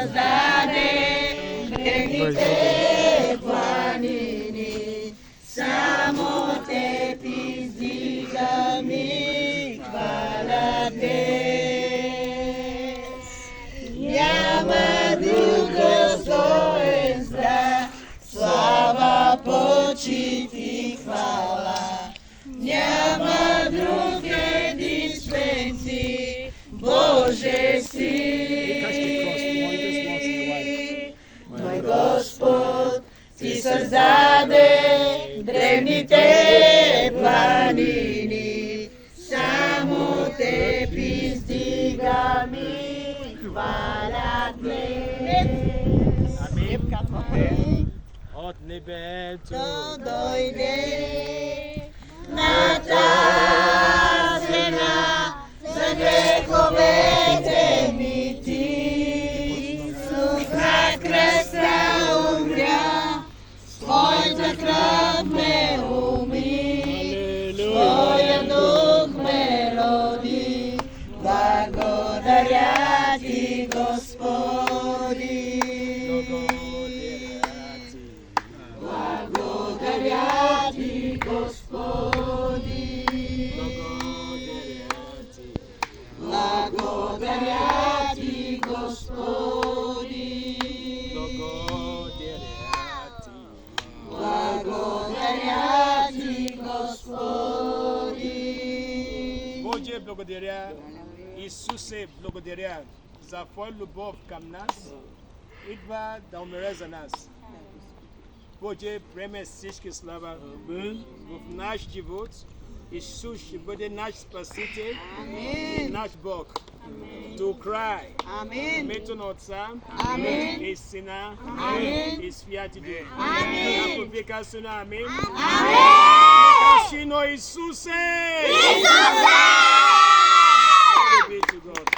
създаде древните планини, само те издигам и хваля те. Няма друг достоен за слава, почит и хвала. Няма друг единствен си, Боже си. Мой Господ, ти създаде древните планини, само те издигам и хваля те. От небето дойде на тази земя за греховете ми ти. Исус на кръста умря, с твоята кръв ме умри, Твоя дух ме роди. Благодаря ти, Господи. Благодаря ти, Господи. Благодаря ти, Господи. Благодаря ти, Господи. Боже, благодаря. Исусе, благодаря за Твоя любов към нас. Идва да умре за нас. Боже, приеме всички слава в наш живот. Исус ще бъде наш Спасител и наш Бог. To cry. Името на Отца и Сина и Святи Дух. Ако вика сина амин. Кажи на Исусе! Glory be to God.